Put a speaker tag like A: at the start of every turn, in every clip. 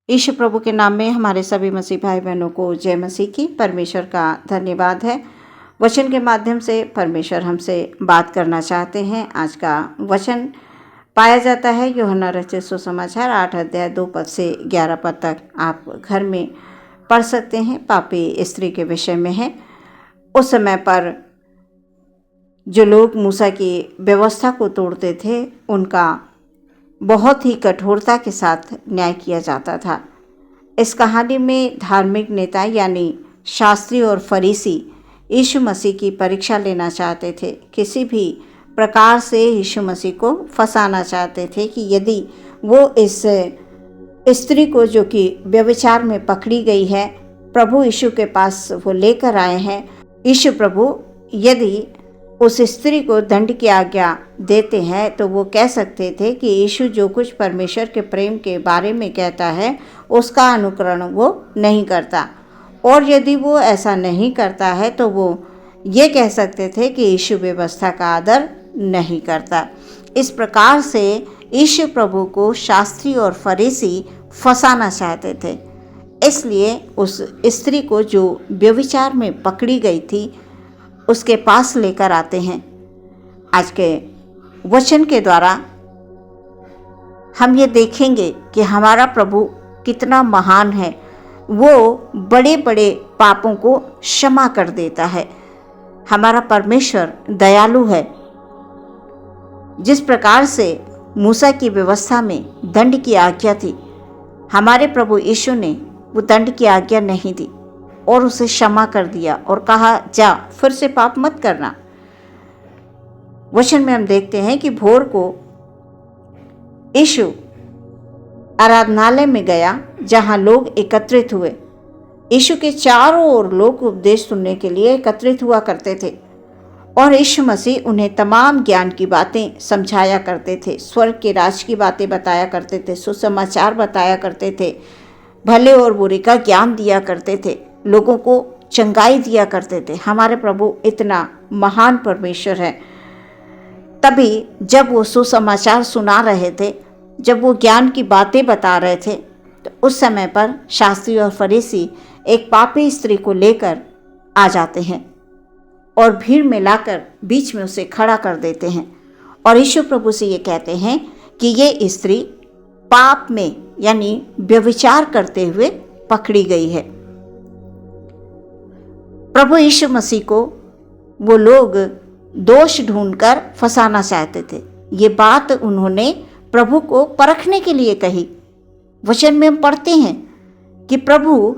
A: यीशु प्रभु के नाम में हमारे सभी मसीह भाई बहनों को जय मसीह की। परमेश्वर का धन्यवाद है। वचन के माध्यम से परमेश्वर हमसे बात करना चाहते हैं। आज का वचन पाया जाता है यूहन्ना रचित सुसमाचार 8 अध्याय 2 पद से 11 पद तक आप घर में पढ़ सकते हैं। पापी स्त्री के विषय में है। उस समय पर जो लोग मूसा की व्यवस्था को तोड़ते थे उनका बहुत ही कठोरता के साथ न्याय किया जाता था। इस कहानी में धार्मिक नेता यानी शास्त्री और फरीसी यीशु मसीह की परीक्षा लेना चाहते थे। किसी भी प्रकार से यीशु मसीह को फंसाना चाहते थे कि यदि वो इस स्त्री को जो कि व्यभिचार में पकड़ी गई है प्रभु यीशु के पास वो लेकर आए हैं, यीशु प्रभु यदि उस स्त्री को दंड की आज्ञा देते हैं तो वो कह सकते थे कि यीशु जो कुछ परमेश्वर के प्रेम के बारे में कहता है उसका अनुकरण वो नहीं करता, और यदि वो ऐसा नहीं करता है तो वो ये कह सकते थे कि यीशु व्यवस्था का आदर नहीं करता। इस प्रकार से यीशु प्रभु को शास्त्री और फरीसी फंसाना चाहते थे। इसलिए उस स्त्री को जो व्यभिचार में पकड़ी गई थी उसके पास लेकर आते हैं। आज के वचन के द्वारा हम ये देखेंगे कि हमारा प्रभु कितना महान है। वो बड़े बड़े पापों को क्षमा कर देता है। हमारा परमेश्वर दयालु है। जिस प्रकार से मूसा की व्यवस्था में दंड की आज्ञा थी, हमारे प्रभु यीशु ने वो दंड की आज्ञा नहीं दी और उसे क्षमा कर दिया और कहा जा फिर से पाप मत करना। वचन में हम देखते हैं कि भोर को यीशु आराधनालय में गया जहां लोग एकत्रित हुए। यीशु के चारों ओर लोग उपदेश सुनने के लिए एकत्रित हुआ करते थे और यीशु मसीह उन्हें तमाम ज्ञान की बातें समझाया करते थे। स्वर्ग के राज की बातें बताया करते थे, सुसमाचार बताया करते थे, भले और बुरे का ज्ञान दिया करते थे, लोगों को चंगाई दिया करते थे। हमारे प्रभु इतना महान परमेश्वर है। तभी जब वो सुसमाचार सुना रहे थे, जब वो ज्ञान की बातें बता रहे थे, तो उस समय पर शास्त्री और फरीसी एक पापी स्त्री को लेकर आ जाते हैं और भीड़ में लाकर बीच में उसे खड़ा कर देते हैं और यीशु प्रभु से ये कहते हैं कि ये स्त्री पाप में यानी व्यभिचार करते हुए पकड़ी गई है। प्रभु यीशु मसीह को वो लोग दोष ढूंढकर फंसाना चाहते थे। ये बात उन्होंने प्रभु को परखने के लिए कही। वचन में हम पढ़ते हैं कि प्रभु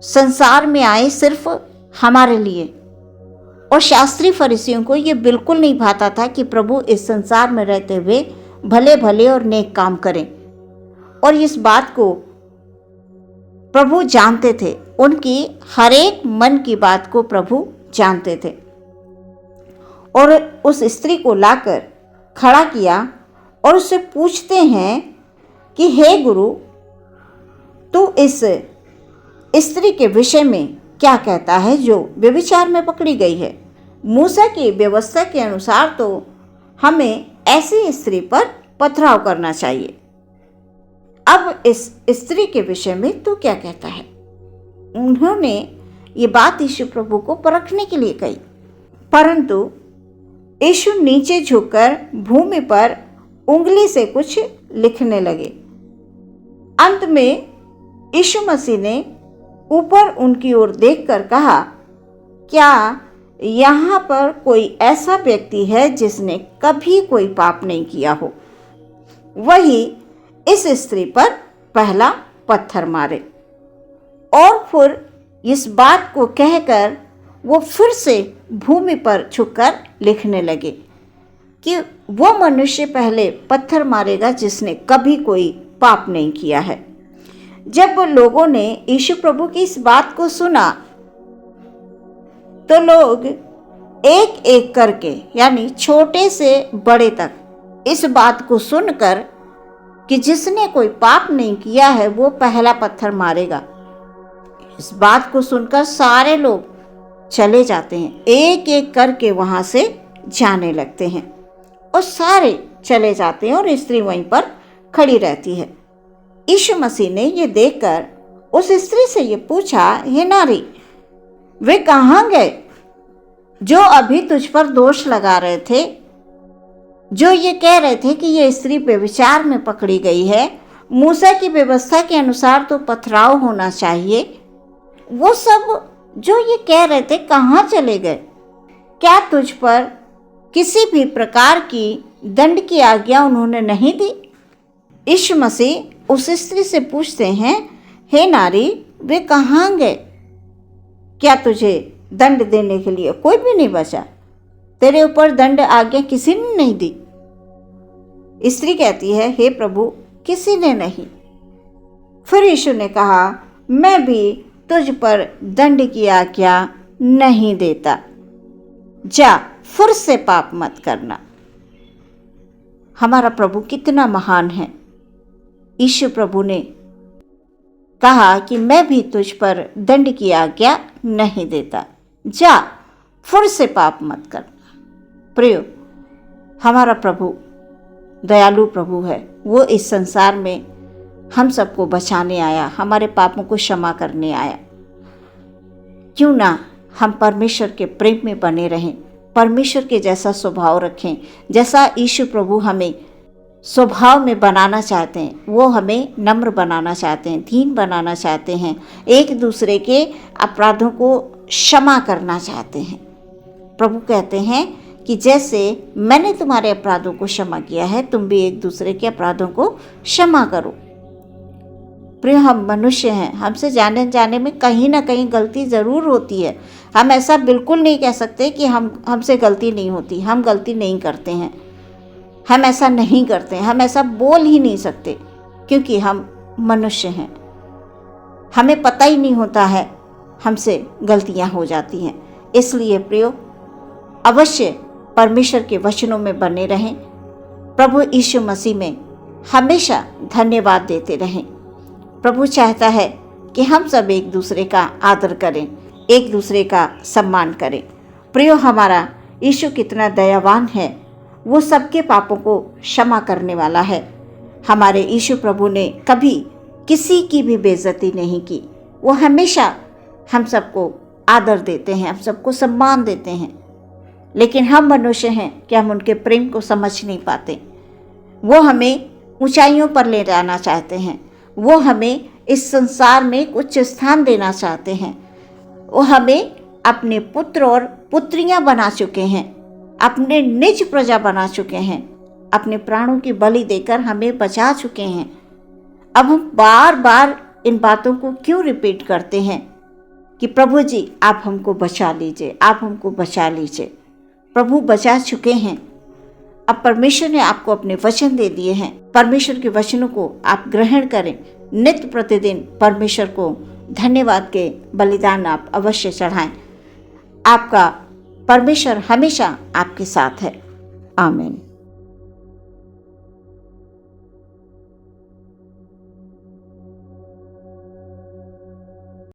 A: संसार में आए सिर्फ हमारे लिए, और शास्त्री फरीसियों को ये बिल्कुल नहीं भाता था कि प्रभु इस संसार में रहते हुए भले भले और नेक काम करें। और इस बात को प्रभु जानते थे। उनकी हर एक मन की बात को प्रभु जानते थे और उस स्त्री को लाकर खड़ा किया और उससे पूछते हैं कि हे गुरु, तू इस स्त्री के विषय में क्या कहता है जो व्यभिचार में पकड़ी गई है? मूसा की व्यवस्था के अनुसार तो हमें ऐसी स्त्री पर पथराव करना चाहिए। अब इस स्त्री के विषय में तू क्या कहता है? उन्होंने ये बात यीशु प्रभु को परखने के लिए कही, परंतु यीशु नीचे झुककर भूमि पर उंगली से कुछ लिखने लगे। अंत में यीशु मसीह ने ऊपर उनकी ओर देखकर कहा, क्या यहाँ पर कोई ऐसा व्यक्ति है जिसने कभी कोई पाप नहीं किया हो? वही इस स्त्री पर पहला पत्थर मारे। और फिर इस बात को कहकर वो फिर से भूमि पर झुककर लिखने लगे कि वो मनुष्य पहले पत्थर मारेगा जिसने कभी कोई पाप नहीं किया है। जब लोगों ने यीशु प्रभु की इस बात को सुना तो लोग एक एक करके यानी छोटे से बड़े तक इस बात को सुनकर कि जिसने कोई पाप नहीं किया है वो पहला पत्थर मारेगा, इस बात को सुनकर सारे लोग चले जाते हैं। एक एक करके वहां से जाने लगते हैं और सारे चले जाते हैं और स्त्री वहीं पर खड़ी रहती है। यीशु मसीह ने ये देखकर उस स्त्री से ये पूछा, हे नारी, वे कहाँ गए जो अभी तुझ पर दोष लगा रहे थे, जो ये कह रहे थे कि ये स्त्री व्यभिचार में पकड़ी गई है, मूसा की व्यवस्था के अनुसार तो पथराव होना चाहिए। वो सब जो ये कह रहे थे कहाँ चले गए? क्या तुझ पर किसी भी प्रकार की दंड की आज्ञा उन्होंने नहीं दी? यीशु मसीह उस स्त्री से पूछते हैं, हे नारी, वे कहाँ गए? क्या तुझे दंड देने के लिए कोई भी नहीं बचा? तेरे ऊपर दंड आज्ञा किसी ने नहीं दी। स्त्री कहती है, हे प्रभु, किसी ने नहीं। फिर यीशु ने कहा, मैं भी तुझ पर दंड की आज्ञा नहीं देता, जा फिर से पाप मत करना। हमारा प्रभु कितना महान है। यीशु प्रभु ने कहा कि मैं भी तुझ पर दंड की आज्ञा नहीं देता, जा फिर से पाप मत करना। प्रियो, हमारा प्रभु दयालु प्रभु है। वो इस संसार में हम सबको बचाने आया, हमारे पापों को क्षमा करने आया। क्यों ना हम परमेश्वर के प्रेम में बने रहें, परमेश्वर के जैसा स्वभाव रखें, जैसा यीशु प्रभु हमें स्वभाव में बनाना चाहते हैं। वो हमें नम्र बनाना चाहते हैं, दीन बनाना चाहते हैं, एक दूसरे के अपराधों को क्षमा करना चाहते हैं। प्रभु कहते हैं कि जैसे मैंने तुम्हारे अपराधों को क्षमा किया है, तुम भी एक दूसरे के अपराधों को क्षमा करो। प्रिय, हम मनुष्य हैं, हमसे जाने जाने में कहीं ना कहीं गलती ज़रूर होती है। हम ऐसा बिल्कुल नहीं कह सकते कि हमसे गलती नहीं होती। हम गलती नहीं करते हैं, हम ऐसा नहीं करते हैं, हम ऐसा बोल ही नहीं सकते, क्योंकि हम मनुष्य हैं। हमें पता ही नहीं होता है, हमसे गलतियां हो जाती हैं। इसलिए प्रियो, अवश्य परमेश्वर के वचनों में बने रहें, प्रभु यीशु मसीह में हमेशा धन्यवाद देते रहें। प्रभु चाहता है कि हम सब एक दूसरे का आदर करें, एक दूसरे का सम्मान करें। प्रियो, हमारा यीशु कितना दयावान है, वो सबके पापों को क्षमा करने वाला है। हमारे यीशु प्रभु ने कभी किसी की भी बेइज्जती नहीं की। वो हमेशा हम सबको आदर देते हैं, हम सबको सम्मान देते हैं। लेकिन हम मनुष्य हैं कि हम उनके प्रेम को समझ नहीं पाते। वो हमें ऊंचाइयों पर ले जाना चाहते हैं, वो हमें इस संसार में एक उच्च स्थान देना चाहते हैं। वो हमें अपने पुत्र और पुत्रियां बना चुके हैं, अपने निज प्रजा बना चुके हैं, अपने प्राणों की बलि देकर हमें बचा चुके हैं। अब हम बार बार इन बातों को क्यों रिपीट करते हैं कि प्रभु जी आप हमको बचा लीजिए, आप हमको बचा लीजिए। प्रभु बचा चुके हैं। अब परमेश्वर ने आपको अपने वचन दे दिए हैं। परमेश्वर के वचनों को आप ग्रहण करें। नित्य प्रतिदिन परमेश्वर को धन्यवाद के बलिदान आप अवश्य चढ़ाएं। आपका परमेश्वर हमेशा आपके साथ है। आमीन।